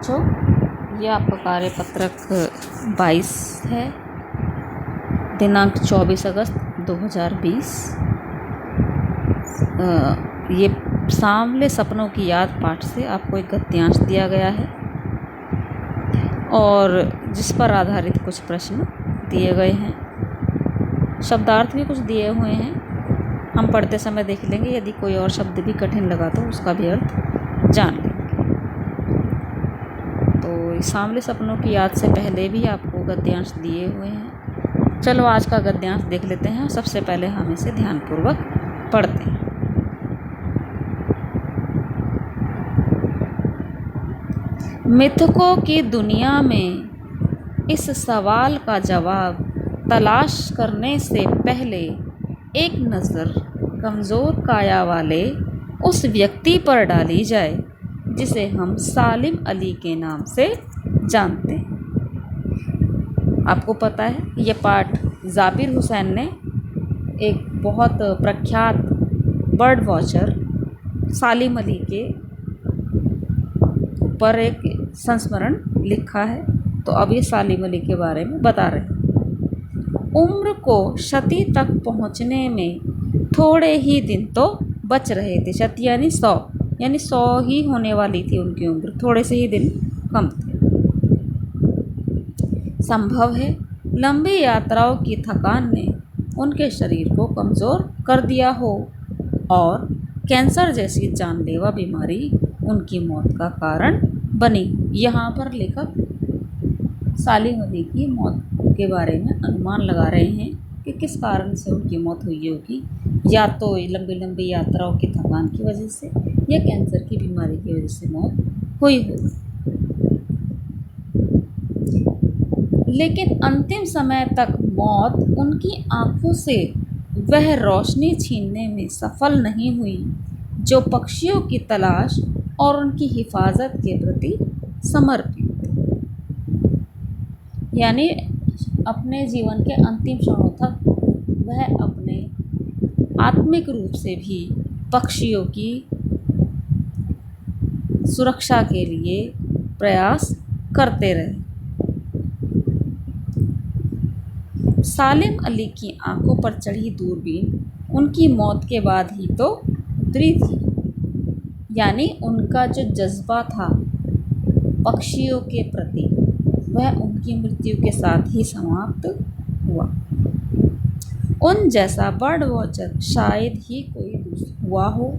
बच्चों, ये आपका कार्यपत्रक 22 है, दिनांक 24 अगस्त 2020। ये सांवले सपनों की याद पाठ से आपको एक गद्यांश दिया गया है और जिस पर आधारित कुछ प्रश्न दिए गए हैं। शब्दार्थ भी कुछ दिए हुए हैं, हम पढ़ते समय देख लेंगे। यदि कोई और शब्द भी कठिन लगा तो उसका भी अर्थ जान लेंगे। तो सांवले सपनों की याद से पहले भी आपको गद्यांश दिए हुए हैं। चलो आज का गद्यांश देख लेते हैं। सबसे पहले हम इसे ध्यानपूर्वक पढ़ते हैं। मिथकों की दुनिया में इस सवाल का जवाब तलाश करने से पहले एक नज़र कमज़ोर काया वाले उस व्यक्ति पर डाली जाए जिसे हम सालिम अली के नाम से जानते हैं। आपको पता है, ये पाठ ज़ाबिर हुसैन ने एक बहुत प्रख्यात बर्ड वॉचर सालिम अली के ऊपर एक संस्मरण लिखा है। तो अब ये सालिम अली के बारे में बता रहे हैं। उम्र को शती तक पहुंचने में थोड़े ही दिन तो बच रहे थे। शती यानी 100 ही होने वाली थी उनकी उम्र, थोड़े से ही दिन कम थे। संभव है लंबी यात्राओं की थकान ने उनके शरीर को कमज़ोर कर दिया हो और कैंसर जैसी जानलेवा बीमारी उनकी मौत का कारण बनी। यहाँ पर लेखक सालिम अली की मौत के बारे में अनुमान लगा रहे हैं कि किस कारण से उनकी मौत हुई होगी। या तो लंबी लंबी यात्राओं की थकान की वजह से या कैंसर की बीमारी की वजह से मौत हुई होगी। लेकिन अंतिम समय तक मौत उनकी आंखों से वह रोशनी छीनने में सफल नहीं हुई जो पक्षियों की तलाश और उनकी हिफाजत के प्रति समर्पित। यानी अपने जीवन के अंतिम क्षणों तक वह अपने आत्मिक रूप से भी पक्षियों की सुरक्षा के लिए प्रयास करते रहे। सालिम अली की आंखों पर चढ़ी दूरबीन उनकी मौत के बाद ही तो उतरी थी। यानी उनका जो जज्बा था पक्षियों के प्रति वह उनकी मृत्यु के साथ ही समाप्त हुआ। उन जैसा बर्ड वॉचर शायद ही कोई हुआ हो।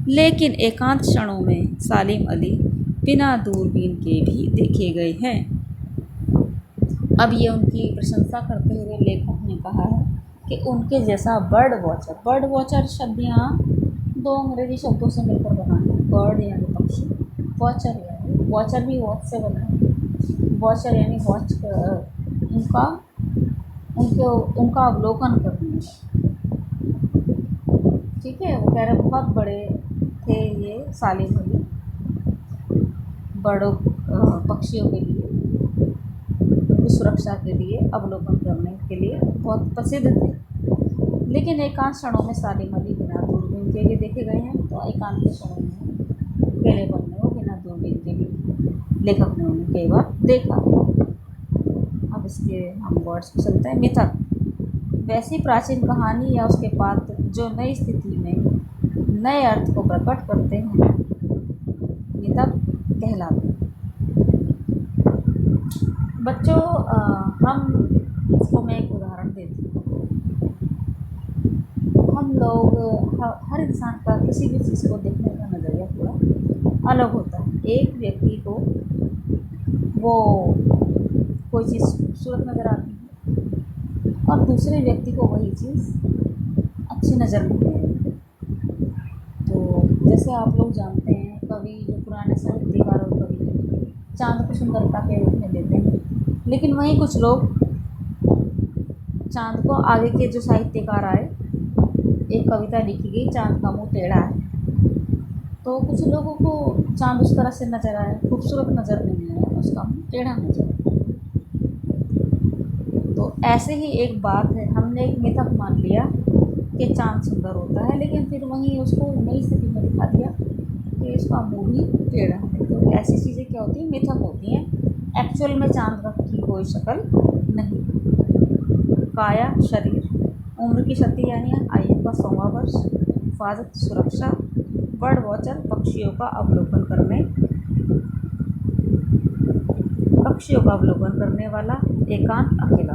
लेकिन एकांत क्षणों में सालिम अली बिना दूरबीन के भी देखे गए हैं। अब ये उनकी प्रशंसा करते हुए लेखक ने कहा है कि उनके जैसा बर्ड वॉचर शब्द यहाँ दो अंग्रेजी शब्दों से मिलकर बना है। बर्ड यानी पक्षी, वॉचर भी वॉच से बना है। वॉचर यानी वॉच उनका अवलोकन करना। ठीक है, वो कह रहे बहुत बड़े थे ये सालिम अली बड़ों पक्षियों के लिए, उनकी सुरक्षा के लिए, अवलोकन करने के लिए बहुत प्रसिद्ध थे। लेकिन एकांत क्षणों में सालिम अली बिना दूरबीन के भी देखे गए हैं। तो एकांत के क्षणों में अकेलेपन में वो बिना दूरबीन के भी लेखक ने उन्हें कई बार देखा। अब इसके हम वर्ड्स पे चलते हैं। मिथक वैसी प्राचीन कहानी या उसके पात्र जो नई स्थिति में नए अर्थ को प्रकट करते हैं, मिथक कहलाते हैं। बच्चों, मैं एक उदाहरण देती हूँ। हम लोग हर इंसान का किसी भी चीज़ को देखने का नज़रिया थोड़ा अलग होता है। एक व्यक्ति को वो कोई चीज़ खूबसूरत नज़र आती है और दूसरे व्यक्ति को वही चीज़ अच्छी नज़र नहीं आती। तो जैसे आप लोग जानते हैं, कवि जो पुराने साहित्यकार और कवि चाँद को सुंदरता के रूप में लेते हैं। लेकिन वहीं कुछ लोग चाँद को, आगे के जो साहित्यकार आए, एक कविता लिखी गई चाँद का मुंह टेढ़ा है, तो कुछ लोगों को चाँद उस तरह से नज़र आया, खूबसूरत नज़र नहीं आया, उसका मुंह टेढ़ा नज़र आया। तो ऐसे ही एक बात है, हमने एक मिथक मान लिया कि चाँद सुंदर होता है, लेकिन फिर वहीं उसको नई स्थिति में दिखा दिया कि इसका मुँह भी टेढ़ा है। तो ऐसी चीज़ें क्या होती हैं, मिथक होती हैं। एक्चुअल में चांद की कोई शक्ल नहीं। काया शरीर, उम्र की क्षति यानी आयु का 100वां वर्ष, हिफाजत सुरक्षा, बर्ड वॉचर पक्षियों का अवलोकन करने वाला, एकांत अकेला।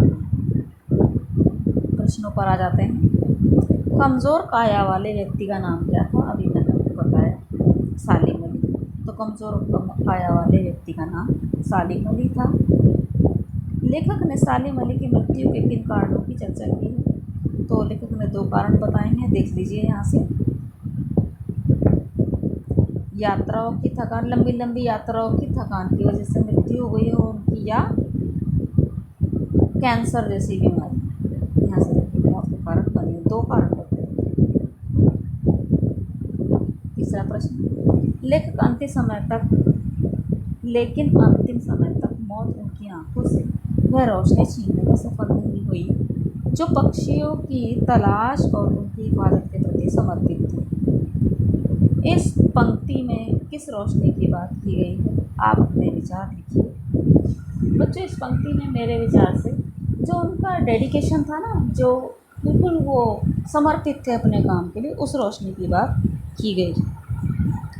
प्रश्नों पर आ जाते हैं। कमज़ोर काया वाले व्यक्ति का नाम क्या था? अभी मैंने आपको बताया, सालिम अली। तो कमज़ोर काया वाले व्यक्ति का नाम सालिम अली था। लेखक ने सालिम अली की मृत्यु के किन कारणों की चर्चा की है? तो लेखक ने 2 कारण बताए हैं, देख लीजिए यहाँ से। यात्राओं की थकान, लंबी लंबी यात्राओं की थकान की वजह से मृत्यु हो गई हो उनकी, या कैंसर जैसी बीमारी। यहाँ से देखिए मौत के कारण बने 2 कारण बताए। तीसरा प्रश्न, लेकिन अंतिम समय तक मौत उनकी आंखों से वह रोशनी छीनने में सफल नहीं हुई जो पक्षियों की तलाश और उनकी हिफाजत के प्रति समर्पित थी। इस पंक्ति में किस रोशनी की बात की गई है? आप अपने विचार लिखिए। बच्चों, इस पंक्ति में मेरे विचार से जो उनका डेडिकेशन था ना, जो बिल्कुल वो समर्पित थे अपने काम के लिए, उस रोशनी की बात की गई।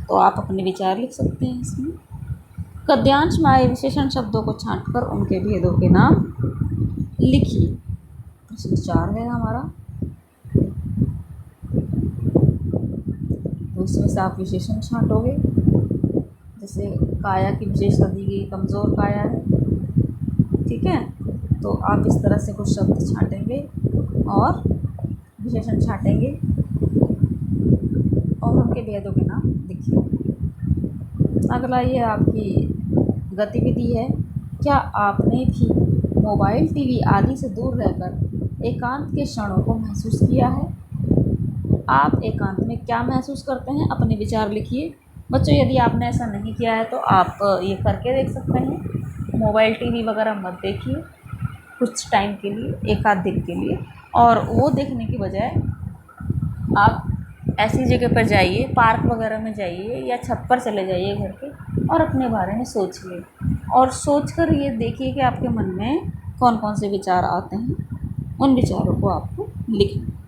तो आप अपने विचार लिख सकते हैं इसमें। गद्यांश में आए विशेषण शब्दों को छांटकर उनके भेदों के नाम लिखिए। प्रश्न 4 है हमारा। तो इसमें से आप विशेषण छांटोगे। जैसे काया की विशेषता दी गई, कमज़ोर काया है, ठीक है। तो आप इस तरह से कुछ शब्द छांटेंगे और विशेषण छांटेंगे और उनके भेदों के नाम लिखिए। अगला ये आपकी गतिविधि है। क्या आपने भी मोबाइल, टीवी आदि से दूर रहकर एकांत के क्षणों को महसूस किया है? आप एकांत में क्या महसूस करते हैं? अपने विचार लिखिए। बच्चों, यदि आपने ऐसा नहीं किया है तो आप ये करके देख सकते हैं। मोबाइल, टीवी वगैरह मत देखिए कुछ टाइम के लिए, 1 आध दिन के लिए, और वो देखने की बजाय आप ऐसी जगह पर जाइए, पार्क वगैरह में जाइए या छत पर चले जाइए घर के, और अपने बारे में सोचिए और सोचकर ये देखिए कि आपके मन में कौन कौन से विचार आते हैं। उन विचारों को आपको लिखना।